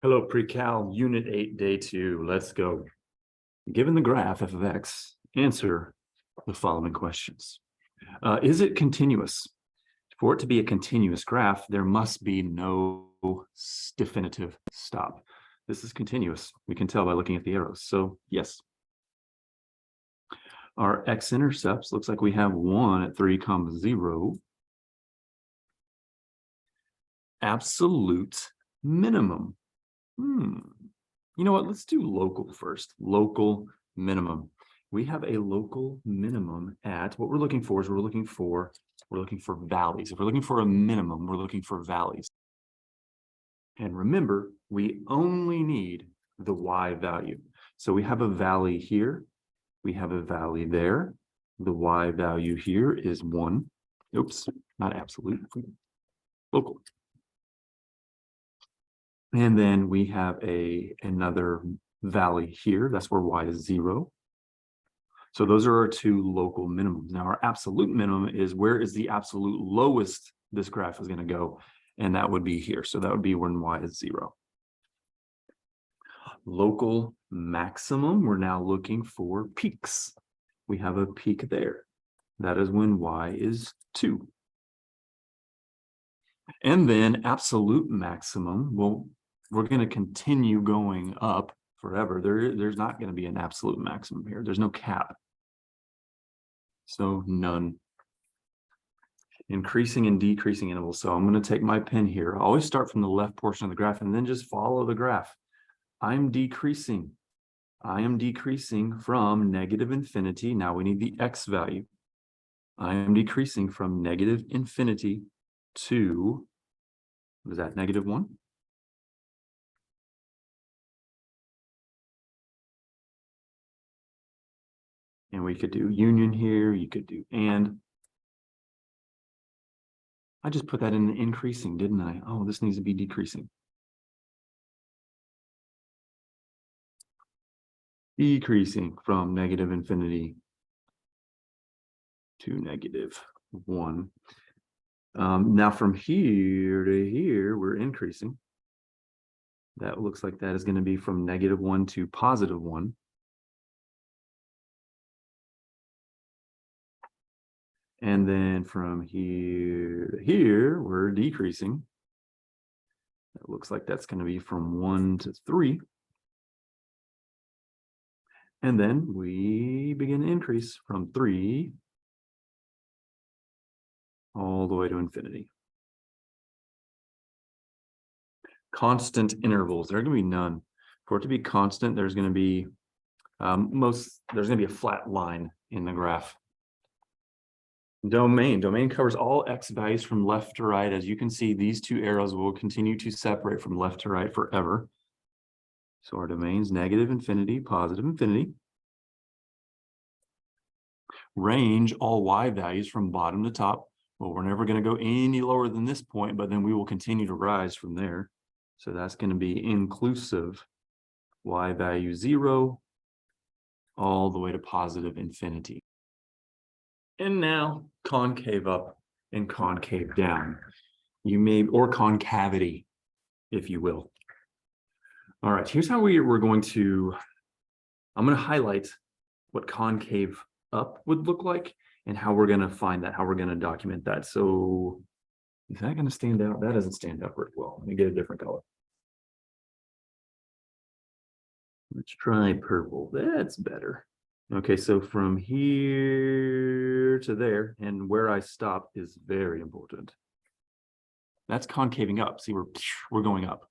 Hello, Pre-Cal, Unit 8, Day 2. Let's go. Given the graph f of x, answer the following questions. Is it continuous? For it to be a continuous graph, there must be no definitive stop. This is continuous. We can tell by looking at the arrows. So, yes. Our x-intercepts, looks like we have 1 at 3, 0. Absolute minimum. You know what? Let's do local first. Local minimum. We have a local minimum at what we're looking for is we're looking for valleys. If we're looking for a minimum, we're looking for valleys. And remember, we only need the y value. So we have a valley here. We have a valley there. The y value here is 1. Oops, not absolute. Local. And then we have another valley here. That's where y is 0. So those are our two local minimums. Now our absolute minimum is where is the absolute lowest this graph is going to go, and that would be here. So that would be when y is 0. Local maximum, we're now looking for peaks. We have a peak there. That is when y is 2. And then absolute maximum, well, we're going to continue going up forever. There's not going to be an absolute maximum here. There's no cap. So none. Increasing and decreasing intervals. So I'm going to take my pen here. I always start from the left portion of the graph and then just follow the graph. I'm decreasing. I am decreasing from negative infinity. Now we need the x value. I am decreasing from negative infinity to, what is that, -1? And we could do union here. You could do and. I just put that in the increasing, didn't I? Oh, this needs to be decreasing. Decreasing from negative infinity to -1. Now from here to here, we're increasing. That looks like that is going to be from -1 to +1. And then from here to here, we're decreasing. It looks like that's going to be from 1 to 3. And then we begin to increase from 3 all the way to infinity. Constant intervals, there are going to be none. For it to be constant, there's going to be there's going to be a flat line in the graph. Domain covers all x values from left to right. As you can see, these two arrows will continue to separate from left to right forever. So our domain's negative infinity, positive infinity. Range, all y values from bottom to top. Well, we're never going to go any lower than this point, but then we will continue to rise from there. So that's going to be inclusive y value 0 all the way to positive infinity. And now concave up and concave down. Or concavity, if you will. All right, here's how I'm going to highlight what concave up would look like and how we're going to find that, how we're going to document that. So is that going to stand out? That doesn't stand out very well. Let me get a different color. Let's try purple. That's better. Okay, so from here to there, and where I stop is very important. That's concaving up. See, we're going up.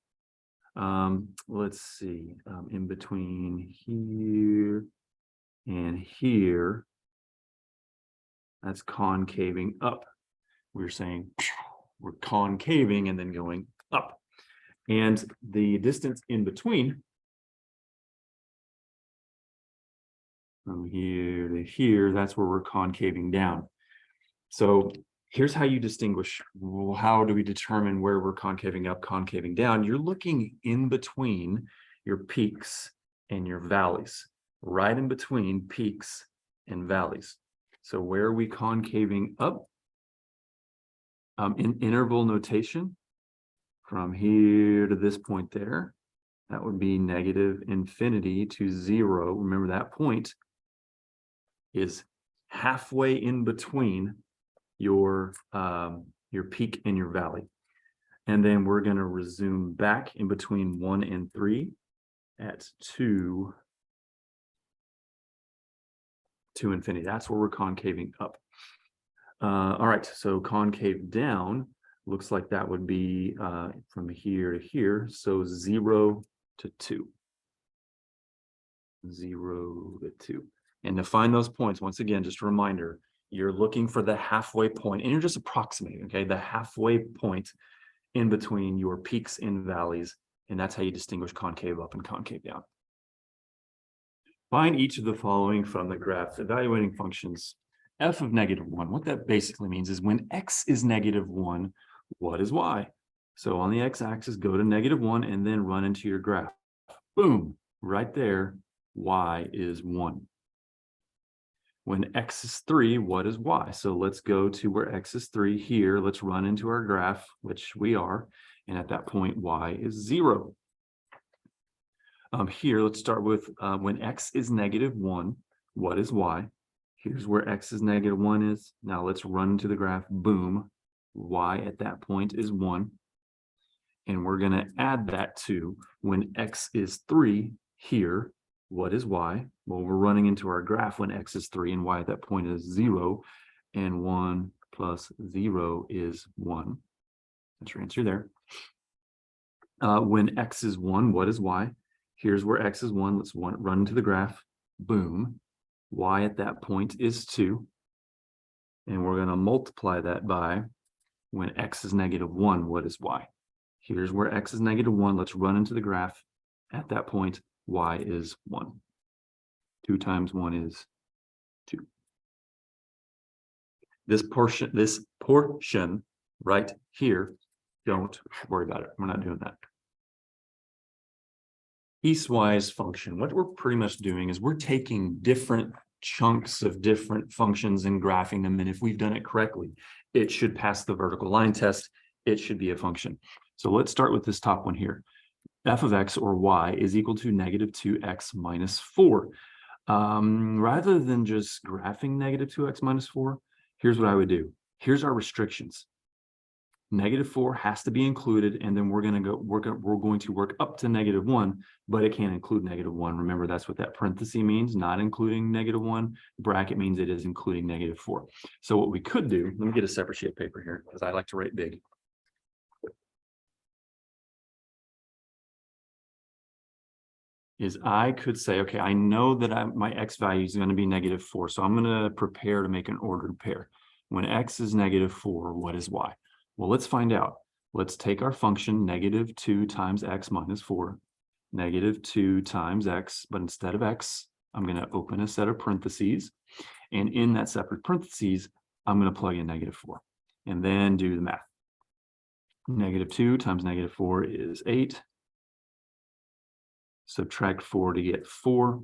Let's see, in between here and here, that's concaving up. We're saying we're concaving and then going up. And the distance in between, from here to here, that's where we're concaving down. So here's how you distinguish. Well, how do we determine where we're concaving up, concaving down? You're looking in between your peaks and your valleys, right in between peaks and valleys. So where are we concaving up? In interval notation, from here to this point there, That would be negative infinity to 0. Remember that point is halfway in between your peak and your valley. And then we're going to resume back in between 1 and 3 at 2 to infinity. That's where we're concaving up. All right, so concave down looks like that would be from here to here. So 0 to 2. 0 to 2. And to find those points, once again, just a reminder, you're looking for the halfway point, and you're just approximating, okay, the halfway point in between your peaks and valleys, and that's how you distinguish concave up and concave down. Find each of the following from the graph. Evaluating functions. F of -1, what that basically means is when x is -1, what is y? So on the x-axis, go to -1 and then run into your graph. Boom, right there, y is 1. When x is 3, what is y? So let's go to where x is 3 here. Let's run into our graph, which we are. And at that point, y is 0. Here, let's start with when x is -1, what is y? Here's where x is -1 is. Now let's run into the graph. Boom. Y at that point is 1. And we're going to add that to when x is 3 here. What is y? Well, we're running into our graph when x is 3 and y at that point is 0. And 1 plus 0 is 1. That's your answer there. When x is 1, what is y? Here's where x is 1. Let's run into the graph. Boom. Y at that point is 2. And we're going to multiply that by when x is -1, what is y? Here's where x is -1. Let's run into the graph. At that point, y is 1. 2 times 1 is 2. This portion right here, don't worry about it. We're not doing that. Piecewise function. What we're pretty much doing is we're taking different chunks of different functions and graphing them. And if we've done it correctly, it should pass the vertical line test. It should be a function. So let's start with this top one here. F of x or y is equal to -2x minus 4. Rather than just graphing -2x minus 4, here's what I would do. Here's our restrictions. -4 has to be included, and then we're going to work up to -1, but it can't include -1. Remember, that's what that parenthesis means, not including -1. Bracket means it is including -4. So what we could do, let me get a separate sheet of paper here because I like to write big. Is I could say, okay, I know that my x value is going to be -4, so I'm going to prepare to make an ordered pair. When x is -4, what is y? Well, let's find out. Let's take our function -2 times x minus 4, -2 times x, but instead of x, I'm going to open a set of parentheses, and in that separate parentheses, I'm going to plug in -4, and then do the math. -2 times -4 is 8. Subtract 4 to get 4.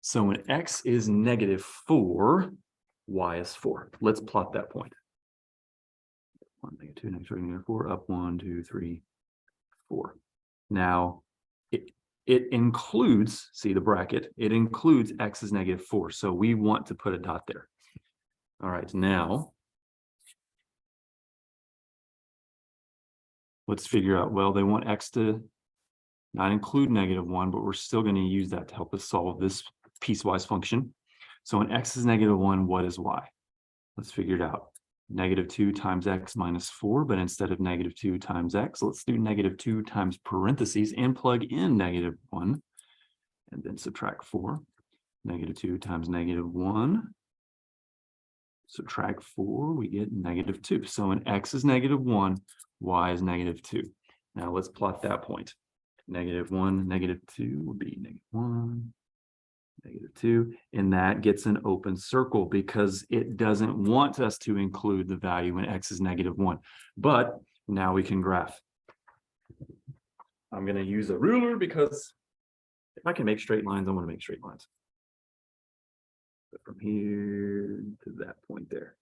So when x is -4, y is 4. Let's plot that point. 1, -2, -3, -4, up 1, 2, 3, 4. Now, it includes, see the bracket, it includes x is -4. So we want to put a dot there. All right, now let's figure out, well, they want x to not include -1, but we're still going to use that to help us solve this piecewise function. So when x is -1, what is y? Let's figure it out. -2 times x minus 4, but instead of -2 times x, let's do -2 times parentheses and plug in -1, and then subtract 4. -2 times -1, subtract 4, we get -2. So when x is -1, y is -2. Now let's plot that point. -1, -2 would be -1, -2, and that gets an open circle because it doesn't want us to include the value when x is -1. But now we can graph. I'm going to use a ruler because if I can make straight lines, I want to make straight lines. But from here to that point there.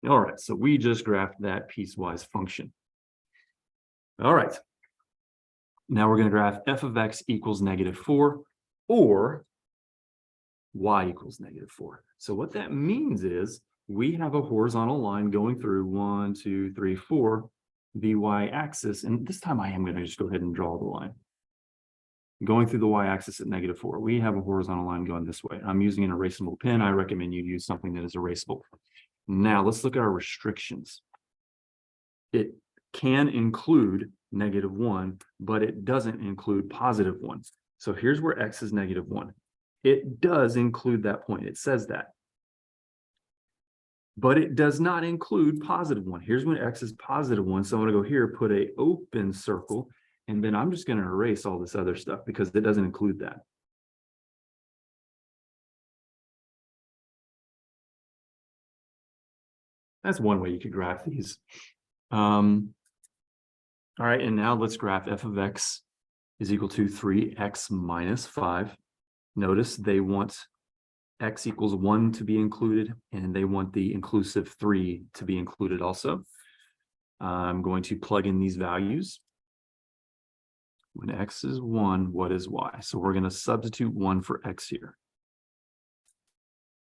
All right, so we just graphed that piecewise function. All right. Now we're going to graph f of x equals -4 or y equals -4. So what that means is we have a horizontal line going through 1, 2, 3, 4, the y-axis, and this time I am going to just go ahead and draw the line. Going through the y-axis at -4, we have a horizontal line going this way. I'm using an erasable pen. I recommend you use something that is erasable. Now let's look at our restrictions. It can include -1, but it doesn't include +1. So here's where x is -1. It does include that point. It says that. But it does not include +1. Here's when x is +1. So I'm going to go here, put a open circle, and then I'm just going to erase all this other stuff because it doesn't include that. That's one way you could graph these. All right, and now let's graph f of x is equal to 3x minus 5. Notice they want x equals 1 to be included, and they want the inclusive 3 to be included also. I'm going to plug in these values. When x is 1, what is y? So we're going to substitute 1 for x here.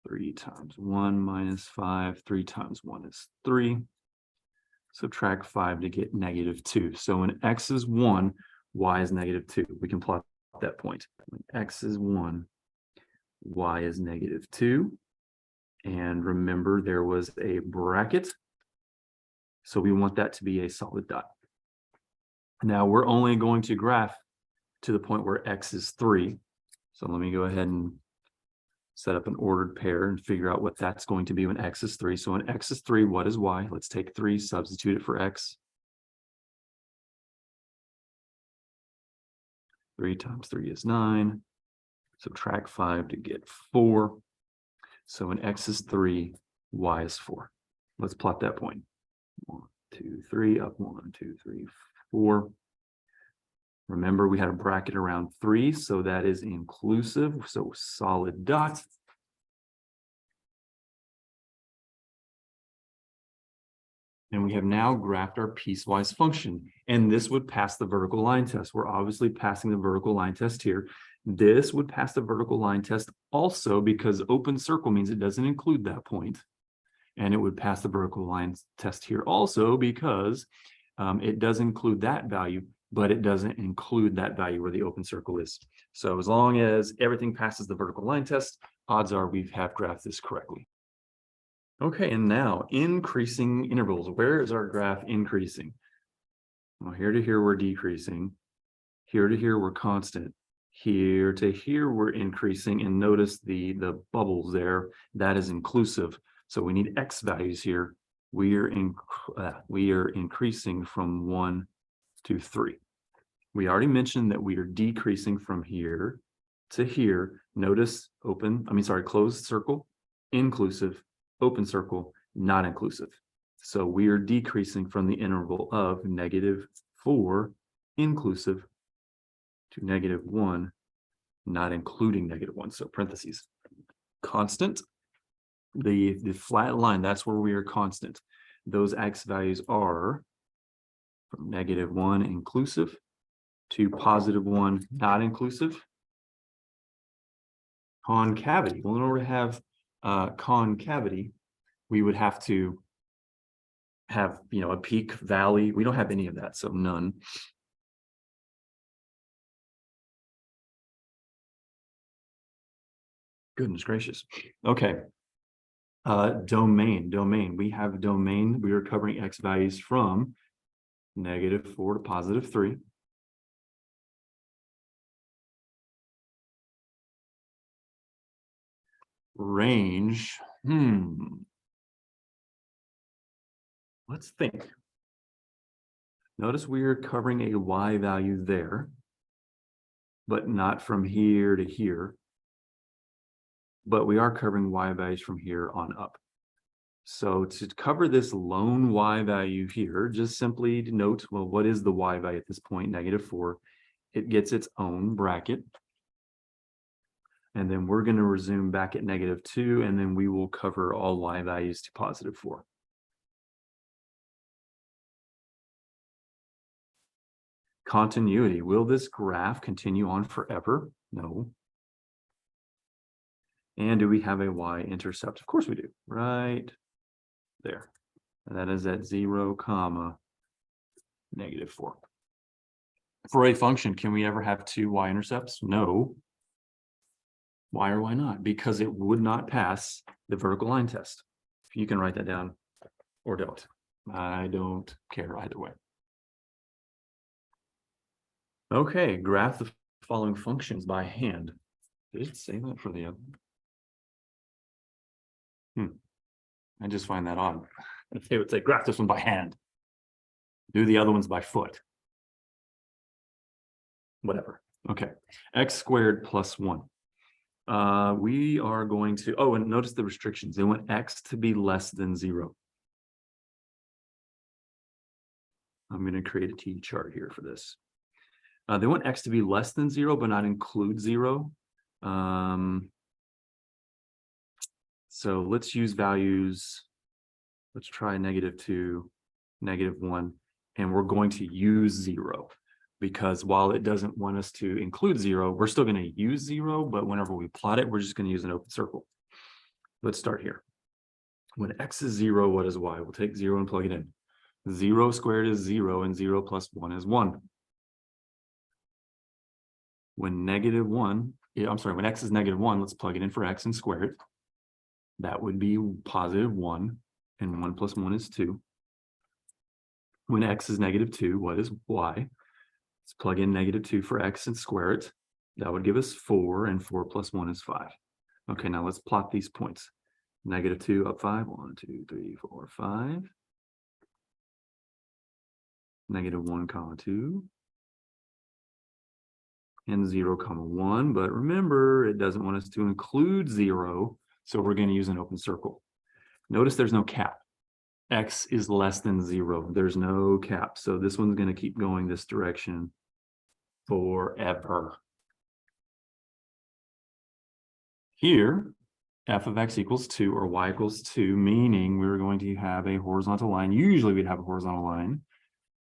3 times 1 minus 5, 3 times 1 is 3. Subtract 5 to get -2. So when x is 1, y is -2. We can plot that point. When x is 1, y is -2. And remember, there was a bracket. So we want that to be a solid dot. Now we're only going to graph to the point where x is 3. So let me go ahead and set up an ordered pair and figure out what that's going to be when x is 3. So when x is 3, what is y? Let's take 3, substitute it for x. 3 times 3 is 9. Subtract 5 to get 4. So when x is 3, y is 4. Let's plot that point. 1, 2, 3, up 1, 2, 3, 4. Remember, we had a bracket around 3, so that is inclusive, so solid dot. And we have now graphed our piecewise function, and this would pass the vertical line test. We're obviously passing the vertical line test here. This would pass the vertical line test also because open circle means it doesn't include that point. And it would pass the vertical line test here also because it does include that value, but it doesn't include that value where the open circle is. So as long as everything passes the vertical line test, odds are we have graphed this correctly. Okay, and now increasing intervals. Where is our graph increasing? Well, here to here we're decreasing. Here to here we're constant. Here to here we're increasing, and notice the bubbles there, that is inclusive. So we need x values here. We are increasing from 1 to 3. We already mentioned that we are decreasing from here to here. Notice closed circle, inclusive, open circle, not inclusive. So we are decreasing from the interval of -4 inclusive to -1, not including -1. So parentheses. Constant. The flat line, that's where we are constant. Those x values are from -1 inclusive to +1 not inclusive. Concavity. Well, in order to have concavity, we would have to have a peak, valley. We don't have any of that, so none. Goodness gracious. Okay. Domain. We have domain. We are covering x values from -4 to +3. Range. Let's think. Notice we are covering a y value there, but not from here to here. But we are covering y values from here on up. So to cover this lone y value here, just simply note, well, what is the y value at this point? -4. It gets its own bracket. And then we're going to resume back at -2, and then we will cover all y values to +4. Continuity. Will this graph continue on forever? No. And do we have a y-intercept? Of course we do, right there. And that is at 0, -4. For a function, can we ever have two y-intercepts? No. Why or why not? Because it would not pass the vertical line test. You can write that down or don't. I don't care either way. Okay, graph the following functions by hand. Did it say that for the other? I just find that odd. If they would say graph this one by hand, do the other ones by foot. Whatever. Okay, x squared plus 1. We are going to, oh, and notice the restrictions. They want x to be less than 0. I'm going to create a T chart here for this. They want x to be less than 0, but not include 0. So let's use values. Let's try -2, -1, and we're going to use 0. Because while it doesn't want us to include 0, we're still going to use 0, but whenever we plot it, we're just going to use an open circle. Let's start here. When x is 0, what is y? We'll take 0 and plug it in. 0 squared is 0, and 0 plus 1 is 1. When when x is -1, let's plug it in for x and square it. That would be +1, and 1 plus 1 is 2. When x is -2, what is y? Let's plug in -2 for x and square it. That would give us 4, and 4 plus 1 is 5. Okay, now let's plot these points. -2 up 5, 1, 2, 3, 4, 5. -1, 2. And 0, 1. But remember, it doesn't want us to include 0, so we're going to use an open circle. Notice there's no cap. X is less than 0. There's no cap. So this one's going to keep going this direction forever. Here, f of x equals 2 or y equals 2, meaning we're going to have a horizontal line. Usually we'd have a horizontal line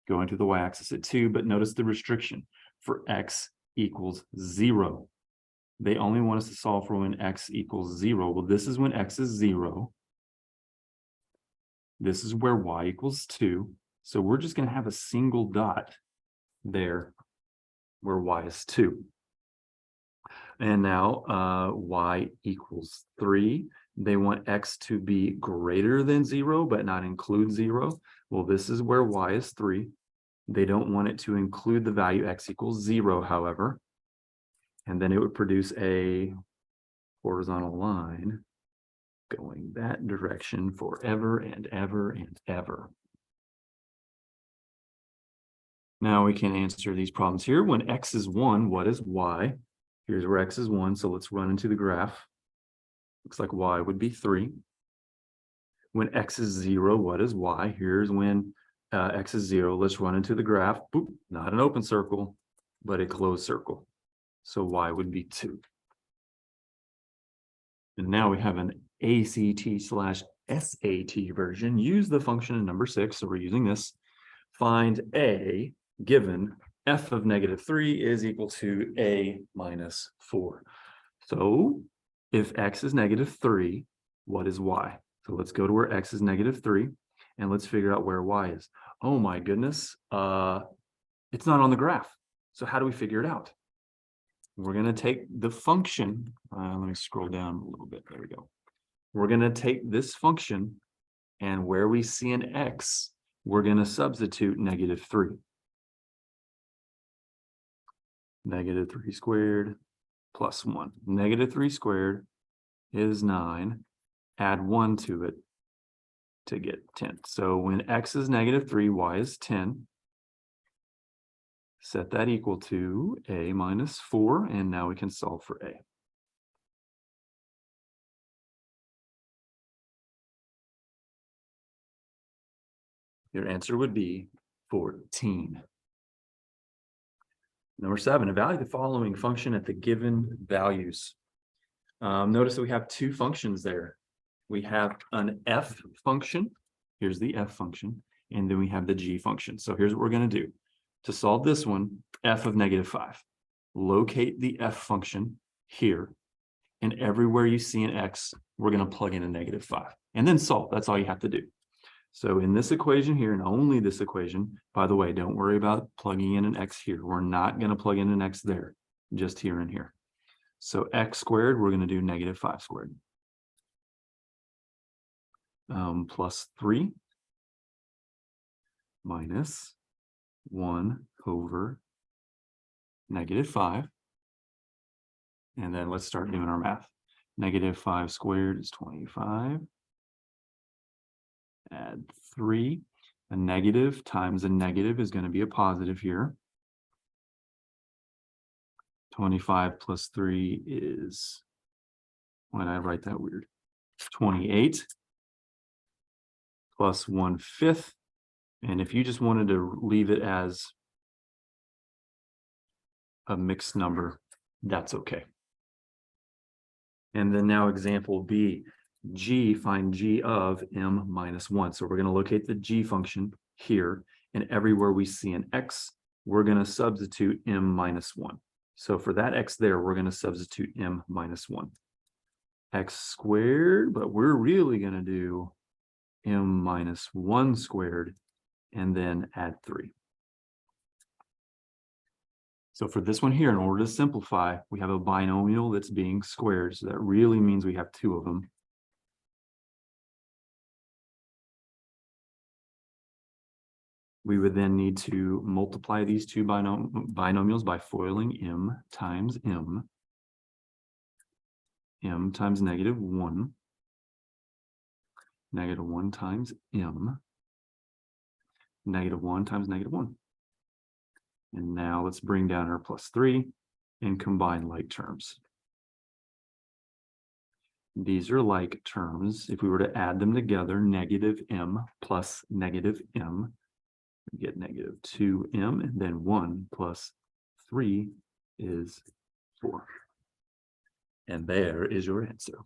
going to the y-axis at 2, but notice the restriction for x equals 0. They only want us to solve for when x equals 0. Well, this is when x is 0. This is where y equals 2. So we're just going to have a single dot there where y is 2. And now y equals 3. They want x to be greater than 0, but not include 0. Well, this is where y is 3. They don't want it to include the value x equals 0, however. And then it would produce a horizontal line going that direction forever and ever and ever. Now we can answer these problems here. When x is 1, what is y? Here's where x is 1, so let's run into the graph. Looks like y would be 3. When x is 0, what is y? Here's when x is 0. Let's run into the graph. Boop, not an open circle, but a closed circle. So y would be 2. And now we have an ACT/SAT version. Use the function in number 6. So we're using this. Find a given f of -3 is equal to a minus 4. So if x is -3, what is y? So let's go to where x is -3 and let's figure out where y is. Oh my goodness, it's not on the graph. So how do we figure it out? We're going to take the function. Let me scroll down a little bit. There we go. We're going to take this function, and where we see an x, we're going to substitute -3. -3 squared plus 1. -3 squared is 9. Add 1 to it to get 10. So when x is -3, y is 10. Set that equal to a minus 4, and now we can solve for a. Your answer would be 14. Number 7, evaluate the following function at the given values. Notice that we have two functions there. We have an f function. Here's the f function. And then we have the g function. So here's what we're going to do. To solve this one, f of -5. Locate the f function here. And everywhere you see an x, we're going to plug in a -5. And then solve. That's all you have to do. So in this equation here, and only this equation, by the way, don't worry about plugging in an x here. We're not going to plug in an x there, just here and here. So x squared, we're going to do -5 squared. Plus 3 minus 1 over -5. And then let's start doing our math. -5 squared is 25. Add 3. A negative times a negative is going to be a positive here. 25 plus 3 is, why did I write that weird? 28 plus 1/5. And if you just wanted to leave it as a mixed number, that's okay. And then now example B, G, find G of m minus 1. So we're going to locate the G function here, and everywhere we see an x, we're going to substitute m minus 1. So for that x there, we're going to substitute m minus 1. X squared, but we're really going to do m minus 1 squared, and then add 3. So for this one here, in order to simplify, we have a binomial that's being squared. So that really means we have 2 of them. We would then need to multiply these 2 binomials by foiling m times m. M times -1. -1 times m. -1 times -1. And now let's bring down our plus 3 and combine like terms. These are like terms. If we were to add them together, -m plus -m, we get -2m, and then 1 plus 3 is 4. And there is your answer.